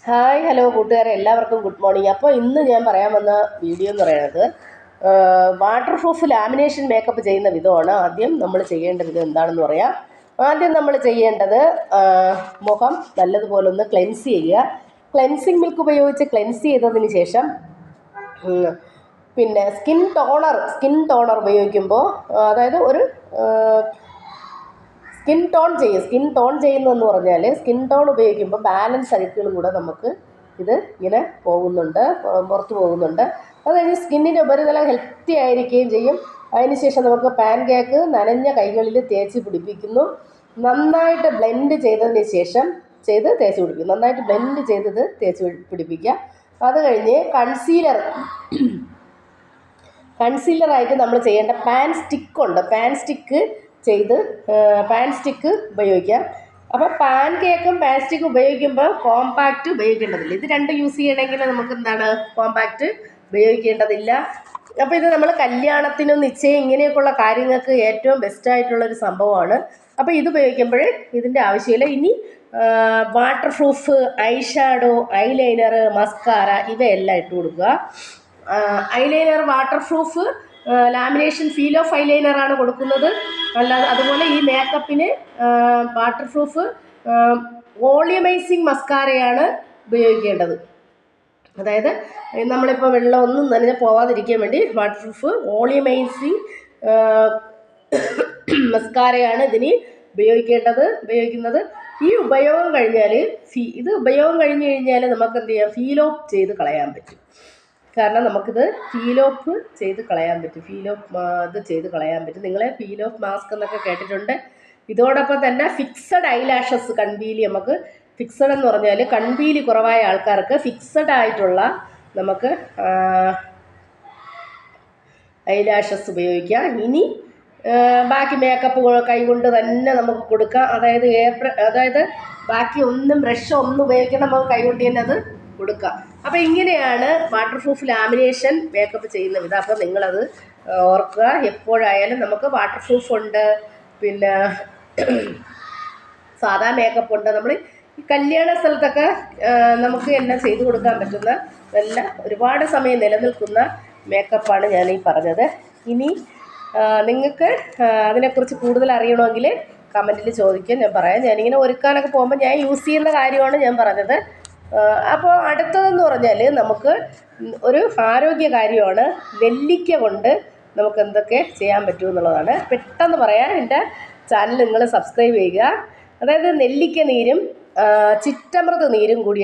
Hi hello കൂട്ടുകാരെ, എല്ലാവർക്കും good morning. അപ്പോൾ ഇന്ന് ഞാൻ പറയാൻ വന്ന വീഡിയോ എന്ന് പറയുന്നത് വാട്ടർ പ്രൂഫ് ലാമിനേഷൻ മേക്കപ്പ് ചെയ്യുന്ന വിധമാണ്. ആദ്യം നമ്മൾ ചെയ്യേണ്ട വിധം എന്താണെന്ന് പറയാം. ആദ്യം നമ്മൾ ചെയ്യേണ്ടത് മുഖം നല്ലതുപോലെ ഒന്ന് ക്ലെൻസ് ചെയ്യുക. ക്ലെൻസിങ് മിൽക്ക് ഉപയോഗിച്ച് ക്ലെൻസ് ചെയ്തതിന് ശേഷം പിന്നെ സ്കിൻ ടോണർ ഉപയോഗിക്കുമ്പോൾ, അതായത് ഒരു സ്കിൻ ടോൺ ചെയ്യുന്നതെന്ന് പറഞ്ഞാൽ സ്കിൻ ടോൺ ഉപയോഗിക്കുമ്പോൾ ബാലൻസ് അഴുക്കുകളും കൂടെ നമുക്ക് ഇത് ഇങ്ങനെ പുറത്ത് പോകുന്നുണ്ട്. അത് കഴിഞ്ഞ് സ്കിന്നിൻ്റെ ഉപരിതലം ഹെൽത്തി ആയിരിക്കുകയും ചെയ്യും. അതിനുശേഷം നമുക്ക് പാൻ കേക്ക് നനഞ്ഞ കൈകളിൽ തേച്ച് പിടിപ്പിക്കുന്നു. നന്നായിട്ട് ബ്ലെൻഡ് ചെയ്തതിന് ശേഷം നന്നായിട്ട് ബ്ലെൻഡ് ചെയ്തത് തേച്ച് പിടിപ്പിക്കുക. അത് കഴിഞ്ഞ് കൺസീലറായിട്ട് നമ്മൾ ചെയ്യേണ്ട പാൻ സ്റ്റിക്ക് ഉപയോഗിക്കാം. അപ്പോൾ പാൻ കേക്കും പാൻ സ്റ്റിക്കും ഉപയോഗിക്കുമ്പോൾ കോമ്പാക്റ്റ് ഉപയോഗിക്കേണ്ടതില്ല. ഇത് രണ്ടും യൂസ് ചെയ്യണമെങ്കിൽ നമുക്ക് കോമ്പാക്റ്റ് ഉപയോഗിക്കേണ്ടതില്ല. അപ്പോൾ ഇത് നമ്മൾ കല്യാണത്തിനും നിശ്ചയം ഇങ്ങനെയൊക്കെയുള്ള കാര്യങ്ങൾക്ക് ഏറ്റവും ബെസ്റ്റായിട്ടുള്ളൊരു സംഭവമാണ്. അപ്പോൾ ഇത് ഉപയോഗിക്കുമ്പോൾ ഇതിൻ്റെ ആവശ്യമില്ല. ഇനി waterproof eye shadow, eyeliner, mascara ഇവയെല്ലാം ഇട്ട് കൊടുക്കുക. Eyeliner waterproof lamination feel of ഐലൈനറാണ് കൊടുക്കുന്നത്. അല്ലാതെ അതുപോലെ ഈ മേക്കപ്പിന് വാട്ടർ പ്രൂഫ് വോളിയമൈസിങ് മസ്കാരയാണ് ഉപയോഗിക്കേണ്ടത്. അതായത് നമ്മളിപ്പോൾ വെള്ളമൊന്നും നനഞ്ഞ് പോവാതിരിക്കാൻ വേണ്ടി വാട്ടർ പ്രൂഫ് വോളിയമൈസിങ് മസ്കാരയാണ് ഇതിന് ഉപയോഗിക്കുന്നത്. ഈ ഉപയോഗം കഴിഞ്ഞ് കഴിഞ്ഞാൽ നമുക്ക് എന്ത് ചെയ്യാം, ഫീൽ ഓഫ് ചെയ്ത് കളയാൻ പറ്റും. കാരണം നമുക്കിത് ഫീൽ ഓഫ് ചെയ്ത് കളയാൻ പറ്റും. നിങ്ങളെ ഫീൽ ഓഫ് മാസ്ക് എന്നൊക്കെ കേട്ടിട്ടുണ്ട്. ഇതോടൊപ്പം തന്നെ ഫിക്സഡ് ഐലാഷസ്, കൺപീലി, നമുക്ക് ഫിക്സഡ് എന്ന് പറഞ്ഞാൽ കൺപീലി കുറവായ ആൾക്കാർക്ക് ഫിക്സഡ് ആയിട്ടുള്ള നമുക്ക് ഐലാഷസ് ഉപയോഗിക്കാം. ഇനി ബാക്കി മേക്കപ്പ് കൈകൊണ്ട് തന്നെ നമുക്ക് കൊടുക്കാം. അതായത് ബാക്കി ബ്രഷ് ഒന്നും ഉപയോഗിക്കണം, നമുക്ക് കൈകൊണ്ട് തന്നെ അത് കൊടുക്കാം. അപ്പോൾ ഇങ്ങനെയാണ് വാട്ടർ പ്രൂഫ് ലാമിനേഷൻ മേക്കപ്പ് ചെയ്യുന്ന വിധം. അപ്പോൾ നിങ്ങളത് ഓർക്കുക. എപ്പോഴായാലും നമുക്ക് വാട്ടർ പ്രൂഫ് ഉണ്ട്, പിന്നെ സാധാ മേക്കപ്പ് ഉണ്ട്. നമ്മൾ ഈ കല്യാണ സ്ഥലത്തൊക്കെ നമുക്ക് എല്ലാം ചെയ്തു കൊടുക്കാൻ പറ്റുന്ന നല്ല ഒരുപാട് സമയം നിലനിൽക്കുന്ന മേക്കപ്പാണ് ഞാൻ ഈ പറഞ്ഞത്. ഇനി നിങ്ങൾക്ക് അതിനെക്കുറിച്ച് കൂടുതൽ അറിയണമെങ്കിൽ കമൻറ്റിൽ ചോദിക്കാൻ ഞാൻ പറയാം. ഞാനിങ്ങനെ ഒരുക്കാനൊക്കെ പോകുമ്പോൾ ഞാൻ യൂസ് ചെയ്യുന്ന കാര്യമാണ് ഞാൻ പറഞ്ഞത്. അപ്പോൾ അടുത്തതെന്ന് പറഞ്ഞാൽ നമുക്ക് ഒരു ആരോഗ്യ കാര്യമാണ്. നെല്ലിക്ക കൊണ്ട് നമുക്ക് എന്തൊക്കെ ചെയ്യാൻ പറ്റുമെന്നുള്ളതാണ്. പെട്ടെന്ന് പറയാൻ എൻ്റെ ചാനൽ നിങ്ങൾ സബ്സ്ക്രൈബ് ചെയ്യുക. അതായത് നെല്ലിക്ക നീരും ചിറ്റമൃത് നീരും കൂടി